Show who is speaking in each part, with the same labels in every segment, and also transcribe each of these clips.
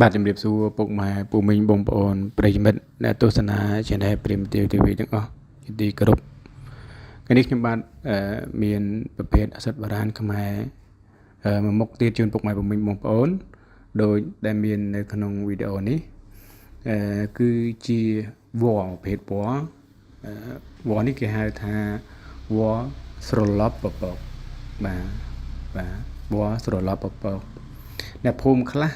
Speaker 1: បាទជំរាបសួរពុកម៉ែពូមីងបងប្អូនប្រិយមិត្តអ្នកទស្សនា Channel Primitive TV ទាំងអស់ជាទីគោរពថ្ងៃនេះខ្ញុំបាទមានប្រភេទអក្សរបារាណខ្មែរមួយមុខទៀតជូនពុកម៉ែពូមីងបងប្អូនដោយដែលមាននៅក្នុងវីដេអូនេះគឺជាវល្លិប្រភេទវល្លិវល្លិនេះគេហៅថាវល្លិស្រឡប់ពពកបាទវល្លិស្រឡប់ពពកអ្នកភូមិខ្លះ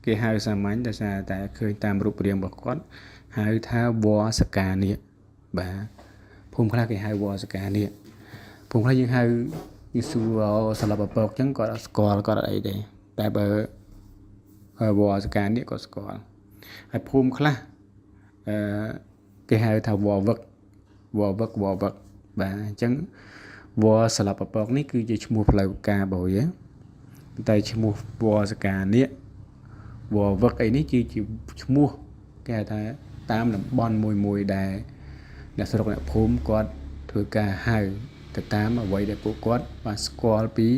Speaker 1: គេហៅសាមញ្ញដោយសារតែឃើញតាមរូបរាងរបស់គាត់ហៅថាវល្លិសកានាគបាទភូមិខ្លះគេហៅវល្លិសកានាគភូមិខ្លះយើងហៅយីស៊ូស្រឡប់ពពកអញ្ចឹងគាត់អត់ស្គាល់គាត់អត់អីទេតែបើវល្លិសកានាគគាត់ស្គាល់ហើយភូមិខ្លះគេហៅថាវល្លិវឹកបាទអញ្ចឹងវល្លិស្រឡប់ពពកនេះគឺជាឈ្មោះផ្លូវការរបស់វាតែឈ្មោះវល្លិសកានាគវល្លិវឹកអីនេះជាឈ្មោះគេហៅថាតាមតំបន់មួយដែលអ្នកស្រុកអ្នកភូមិគាត់ធ្វើការហៅទៅតាមអ្វីដែលពួកគាត់បានស្គាល់ពី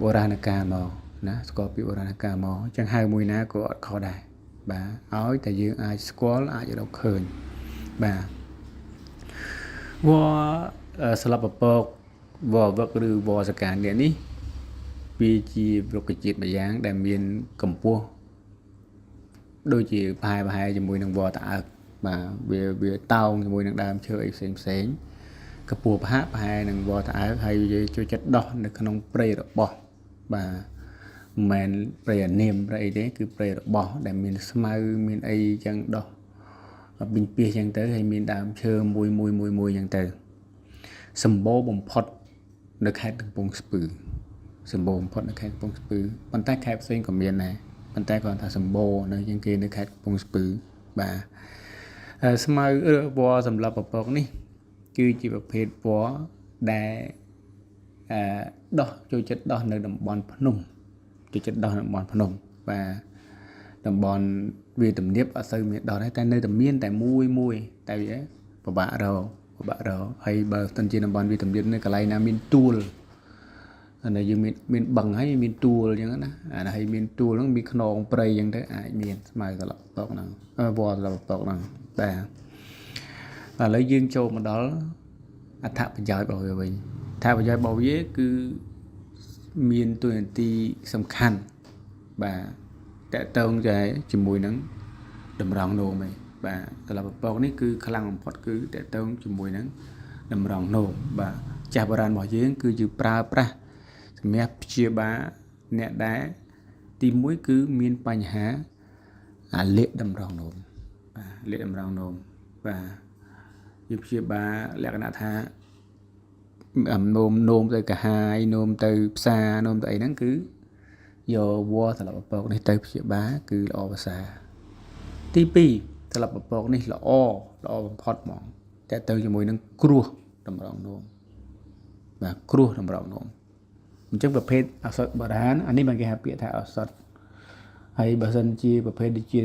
Speaker 1: បុរាណកាលមកណាស្គាល់ពីបុរាណកាលមកអញ្ចឹងហៅមួយណាក៏អត់ខុសដែរបាទឲ្យតែយើងអាចស្គាល់អាចរកឃើញបាទវល្លិស្លាប់ពពកវល្លិវឹកឬវល្លិសកានាគនេះវាជារុក្ខជាតិមួយយ៉ាងដែលមានកម្ពស់ដូចជាប្រហែលជាមួយនឹងវល្លិតាអើកបាទវាតោងជាមួយនឹងដើមឈើអីផ្សេងកម្ពស់ប្រហែលនឹងវល្លិតាអើកហើយវាចូលចិត្តដោះនៅក្នុងព្រៃរបស់បាទមិនមែនព្រៃអានាមព្រៃអីទេគឺព្រៃរបស់ដែលមានស្មៅមានអីចឹងដោះប៊ីងពីសចឹងទៅហើយមានដើមឈើមួយចឹងទៅសម្បូរបំផុតនៅខេត្តកំពង់ស្ពឺសម្បូរបំផុតនៅខេត្តកំពង់ស្ពឺប៉ុន្តែខេត្តផ្សេងក៏មានដែរប៉ុន្តែគាត់ថាសម្បូរនៅជាងគេនៅខេត្តកំពង់ស្ពឺបាទស្មៅវល្លិសម្រាប់ពពកនេះគឺជាប្រភេទវល្លិដែលដោះចូលចិត្តដោះនៅតំបន់ភ្នំចូលចិត្តដោះនៅតំបន់ភ្នំបាទតំបន់វាទំនាបអត់សូវមានដោះដែរតែនៅតែមានតែមួយតែវាពិបាករកហើយបើសិនជាតំបន់វាទំនាបនៅកន្លែងណាមានទួលអានេះយើងមានបឹងហើយមានទួលអញ្ចឹងណាអានេះហើយមានទួលហ្នឹងមានខ្នងព្រៃអញ្ចឹងទៅអាចមានស្មៅត្រឡប់ពកហ្នឹងវល្លិត្រឡប់ពកហ្នឹងបាទឥឡូវយើងចូលមកដល់អត្ថប្រយោជន៍របស់វាវិញអត្ថប្រយោជន៍របស់វាគឺមានតួនាទីសំខាន់បាទតកតងជាមួយនឹងតម្រង់នោមឯងបាទត្រឡប់ពកនេះគឺខ្លាំងបំផុតគឺតកតងជាមួយនឹងតម្រង់នោមបាទចាស់បុរាណរបស់យើងគឺជាប្រើប្រាស់សម្រាប់ព្យាបាលអ្នកដែលទី1គឺមានបញ្ហាលាកតម្រង់នោមបាទលាកតម្រង់នោមបាទយើងព្យាបាលលក្ខណៈថានោមទៅកាហាយនោមទៅផ្សានោមទៅអីហ្នឹងគឺយកវល្លិត្រឡប់ពពកនេះទៅព្យាបាលគឺល្អប្រសើរទី2ត្រឡប់ពពកនេះល្អបំផុតហ្មងតែទៅជាមួយនឹងគ្រោះតម្រង់នោមបាទគ្រោះតម្រង់នោមអញ្ចឹងប្រភេទឱសថបុរាណអានេះបានគេហៅពាក្យថាឱសថហើយបើសិនជាប្រភេទដូចជា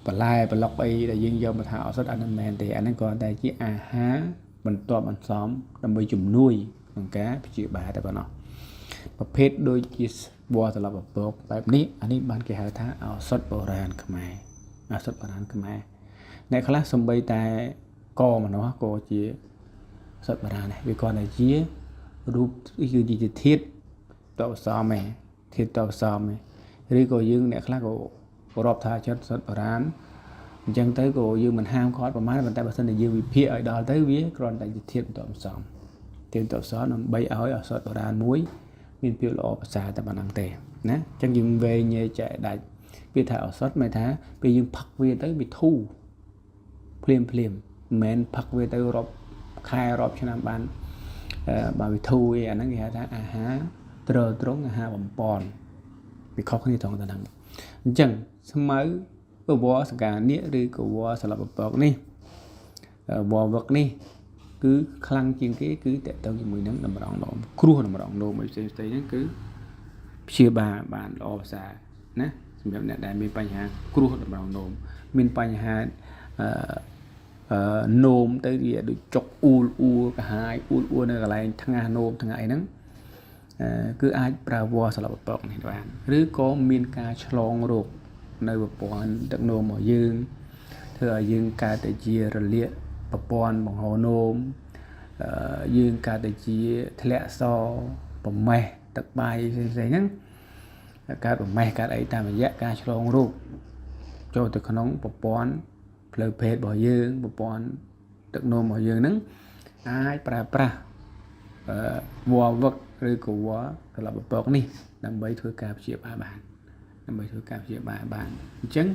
Speaker 1: បន្លែប្លុកអីដែលយើងយកមកថាឱសថអានោះមិនមែនទេអាហ្នឹងគ្រាន់តែជាអាហារបន្ទាប់បន្សំដើម្បីជំនួយក្នុងការព្យាបាលតែប៉ុណ្ណោះប្រភេទដូចជាវល្លិត្រឡប់ពពកបែបនេះអានេះបានគេហៅថាឱសថបុរាណខ្មែរឱសថបុរាណខ្មែរអ្នកខ្លះសំបីតែកម្នោះក៏ជាឱសថបុរាណដែរវាគ្រាន់តែជារូបគឺជាធាតុតបសំឯងធាតុតបសំឯងឬក៏យើងអ្នកខ្លះក៏រាប់ថាចិត្តឱសថបុរាណអញ្ចឹងទៅក៏យើងមិនហាមគាត់ប្រហែលប៉ុន្តែបើសិនជាយើងវិភាគឲ្យដល់ទៅវាគ្រាន់តែជាធាតុតបសំធាតុតបសំដើម្បីឲ្យឱសថបុរាណមួយមានភាពល្អប្រសើរតែប៉ុណ្ណឹងទេណាអញ្ចឹងយើងវែងចែកដាច់វាថាឱសថមិនថាពេលយើងផឹកវាទៅវាធូរភ្លាមមិនមែនផឹកវាទៅរាប់ខែរាប់ឆ្នាំបានបើវាធូរឯអាហ្នឹងគេហៅថាអាហារត្រង់អាហារបំពន់វាខុសគ្នាត្រង់តែហ្នឹងអញ្ចឹងស្មៅវល្លិសកានាគឬក៏វល្លិស្រឡប់ពពកនេះវល្លិវឹកនេះគឺខ្លាំងជាងគេគឺតកតងជាមួយនឹងតម្រង់នោមគ្រោះតម្រង់នោមអីផ្សេងៗហ្នឹងគឺព្យាបាលបានល្អប្រសើរណាសម្រាប់អ្នកដែលមានបញ្ហាគ្រោះតម្រង់នោមមានបញ្ហានោមទៅវាដូចចុកអ៊ូលកាហាយអ៊ូលនៅកន្លែងថ្ងាសនោមថ្ងាសអីហ្នឹង cứ ai pra vua sập bọc này các bạn rồi có miên ca chlong rục nơi bọc bón đặc nô mỏ dương thừa dương ca để chia rồi liệt bọc bón bằng hồ nôm dương ca để chia thẹn so bọc mè đặc bài gì nhá ca bọc mè ca ấy ta mà dạ ca chlong rục cho từ khăn bọc bón lời phê bỏ dương bọc bón đặc nô mỏ dương nắng ai pra vua vật rồi của vua là bậc bậc này nằm bấy thôi cả chia ba bàn nằm bấy thôi cả chia ba bàn chứng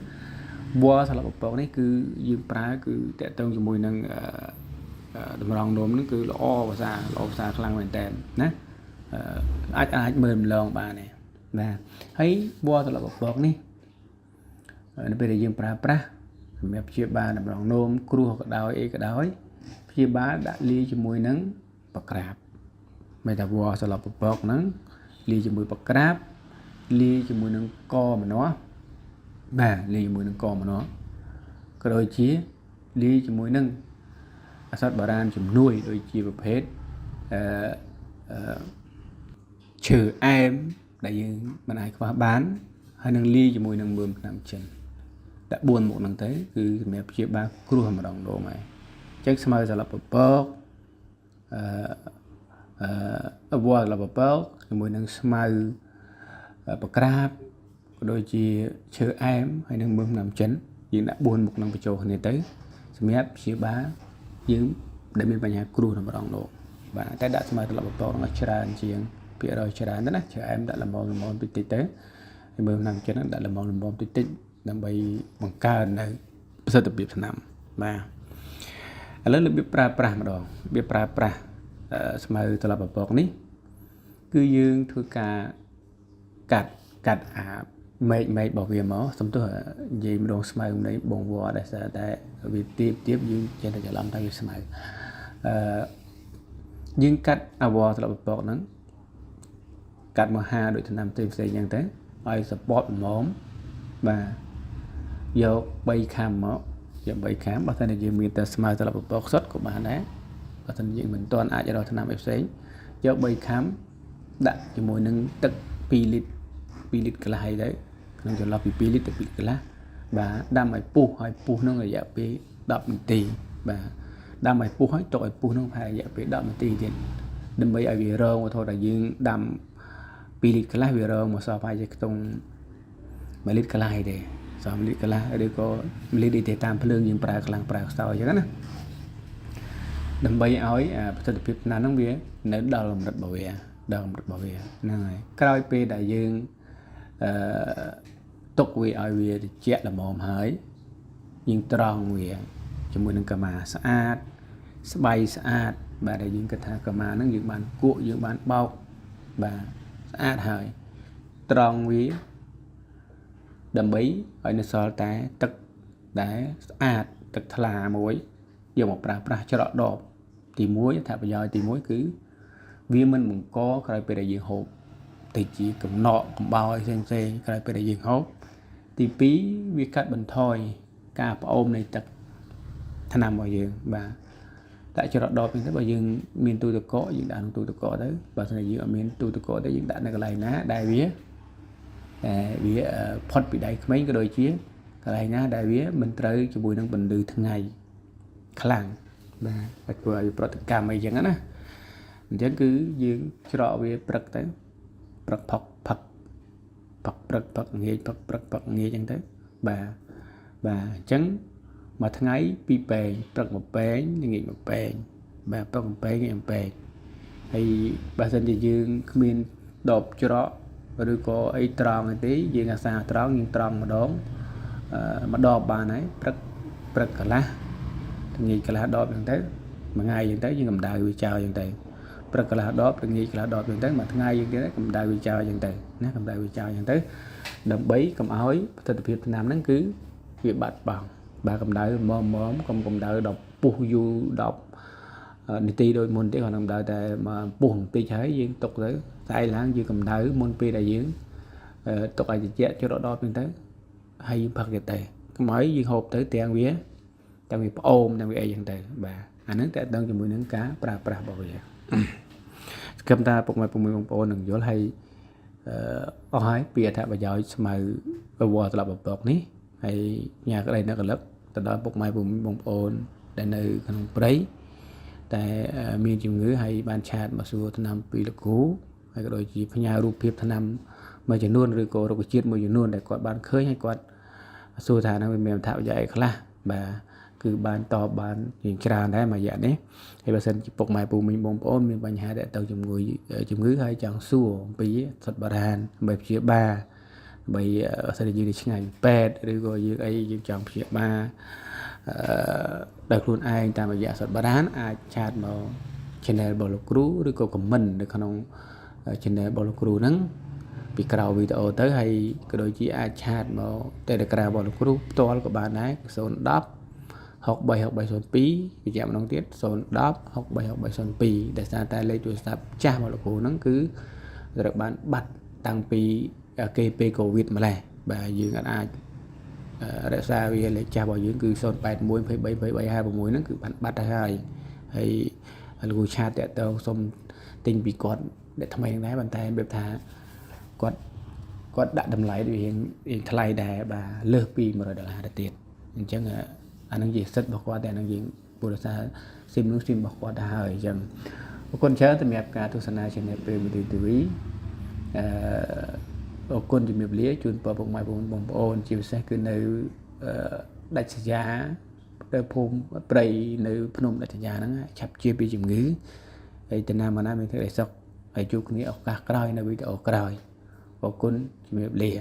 Speaker 1: vua là bậc bậc này cứ dương pra cứ tệ tông cho mùi năng đầm lòng đốm nó cứ lo và xa khăn hoàn toàn nè ai mềm lòng bà này và thấy vua là bậc bậc này nó bây giờ dương pra mẹ chia ba đầm lòng đốm cru hoặc đói cái đói chia ba đã ly cho mùi nắng bậc rạp mày ta vua sẽ lọc bọc nắng ly cho mùi bọc crab ly cho mùi nắng co mà nó ly cho mùi nắng co mà nó cái đôi chia ly cho mùi nắng sát bà ran chùm nuôi đôi chia bọc hết trừ em đại dương mà ai qua bán hay nâng ly cho mùi nắng bơm làm chân đã buồn một nắng thế cứ mẹ chia ba cua mà đồng đồ mày chắc sao sẽ lọc bọc vua là bậc bậc mùi năng smile bậc crab đôi chi chơi em hay năng bơm làm chấn nhưng đã buồn một năm trâu này tới xem chia bá nhưng để bên nhà crew làm bằng độ và cái đã smile là bậc bậc nó chơi chiên phía rồi chơi đó chơi em đã làm món tít tế bơm làm chấn đã làm món tít làm bay bằng ca này sẽ tập biệt nằm mà lớn là biết pra mà đòn biết pra smile từ là bậc bậc ní cứ dương thôi cả cắt mày bảo vệ máu xong tôi gì mà đồ smile đấy bồng vò để sẽ tại vì tiếp dương trên là làm thay smile dương cắt vò từ là bậc bậc nắng cắt mà ha đội thành nam tìm xây như thế ai support móm và vô bay khám máu giờ bay khám bản thân là dương miền tây smile từ là bậc bậc xuất của bạn đấy và thành những mình toàn ai cho đó thành nam FC do bay khám đặt cho mỗi nâng tức pi lít cái là hay đấy nâng cho lo pi lít cái là và đam mày pu nó là dạng pi đập một tì và đam mày pu hỏi tội pu nó phải dạng pi đập một tì thì đâm mấy ai về rơ mà thôi là dương đam pi lít cái là về rơ mà sao phải cái tông mấy lít cái là hay để sao lít cái là ở đây có lít đi để tam lương nhưng pra lăng pra sao chứ đó đâm bay ói thực tập là nó biết nếu đầu một bảo vệ này cái p đại dương tục vì ai vì thì chết là mồm hỡi nhưng tròn vì cho mình nâng cama sát bay sát và đại dương cái thang cama nó những bạn cuộn những bạn bao và sát hỡi tròn vì đâm bấy ở nơi so té tức đá tức là muối giờ một pra cho đỏ thì muối thả bây giờ thì muối cứ vì mình muốn có cái về đại diện hộp thì chỉ cầm nọ cầm bao xem cái về đại diện hộp thì phí việc cắt bình thôi cả ôm này tập thanh nằm bao giờ và tại cho đỏ mình thấy bao giờ miền tôi được có những đạn tôi được có đấy và sau này ở miền tôi được có đấy những đạn này cái này ná đại vía phật bị đại mấy cái đôi chia cái này ná đại vía mình tới cho bùi năng bình từ thường ngày khlang và vừa pro cam mấy chẳng á chẳng cứ dương cho về bật tới bật phật nghe chẳng thế bà chẳng mà thằng ấy pi bè bật một bé nghĩ một bé bà bật một bé nghe một bé hay bà sinh thì dương miền đột cho đó và đôi có ấy tròn tí dương là sao tròn nhưng tròn mà đón mà đo bà này bật cả lá nghĩ cả lá đo chẳng thế mà ngay chẳng thế nhưng cầm đào vì chào chẳng thế bật cả lá đo nghĩ cả lá đo chẳng thế mà ngay chẳng thế cầm đào vì chào chẳng thế nè cầm đào vì chào chẳng thế đầm bấy cầm áo ấy thật việc nam nó cứ việc bạch bằng bà cầm đào móm cầm đào đọc pu du đọc đi ti đôi môn tí còn cầm đào tại mà buồn ti cháy viên tục tới tay láng như cầm đào môn pi đại diễn tục ai chết cho đo chẳng thế hay phật cái tề cái máy viên hộp tới tiền vía tại vì ôm tại vì ai chẳng thế bà anh nói tại đơn cho mười nướng cá pra bảo vệ ok cầm ta bụng mai bụng mình bông ôn đừng dối hay hỏi bịa thạ và giỏi mà vừa tập bọc ní hay nhà cái đây nó còn lớp từ đó bụng mai bụng mình bông ôn để nơi không đấyแต่มีជំងឺហើយបានឆាតមកសួរថ្នាំពីលោកគ្រូហើយក៏ដូចជាផ្ញើរូបភាពថ្នាំមួយចំនួនឬក៏រុក្ខជាតិមួយចំនួនដែលគាត់បានឃើញហើយគាត់សួរថានឹងមានអត្ថប្រយោជន៍អីខ្លះបាទគឺបានតបបានយ៉ាងច្រើនដែរមួយរយៈនេះហើយបើសិនជាពុកម៉ែពូមីងបងប្អូនមានបញ្ហាដែលទៅជំងឺហើយចង់សួរអំពីសុទ្ធបរានដើម្បីព្យាបាលដើម្បីសិនជាយើងឆ្ងាញ់ពេទ្យឬក៏យើងអីយើងចង់ព្យាបាលដោយខ្លួនឯងតាមរយៈសុទ្ធបរានអាចឆាតមក channel របស់លោកគ្រូឬក៏ comment នៅក្នុង channel របស់លោកគ្រូហ្នឹងពីក្រោយវីដេអូទៅហើយក៏ដូចជាអាចឆាតមក Telegram របស់លោកគ្រូផ្ទាល់ក៏បានដែរ010 636302 បញ្ជាក់ម្ដងទៀត010 636302 ដែលសារតែលេខទូរស័ព្ទចាស់របស់លោកគ្រូហ្នឹងគឺត្រូវបានបាត់តាំងពីគេពេលកូវីដម្លេះបាទយើងអាចរក្សាវាលេខចាស់របស់យើងគឺ081 23 23 56ហ្នឹងគឺបានបាត់ទៅហើយលោកគ្រូឆាតតាក់ទងសុំទិញពីគាត់ដែលថ្មីដែរប៉ុន្តែបែបថាគាត់ដាក់តម្លៃវាថ្លៃដែរបាទលើសពី$100ទៅទៀតអញ្ចឹងអានឹងជាសិទ្ធិរបស់គាត់តែអានឹងយើងពុទ្ធសាសនាស៊ីមរបស់គាត់ទៅហើយអញ្ចឹងអរគុណច្រើនសម្រាប់ការទស្សនា Channel Premier TV អរគុណជំរាបលាជូនពរពុកម៉ែបងប្អូនជាពិសេសគឺនៅដាច់ស្រយាលទៅភូមិព្រៃនៅភ្នំដាច់ស្រយាលហ្នឹងឆាប់ជាពីជំងឺហើយតាណាមកណាមានធ្វើឲ្យសុខហើយជួបគ្នាឱកាសក្រោយនៅវីដេអូក្រោយអរគុណជំរាបលា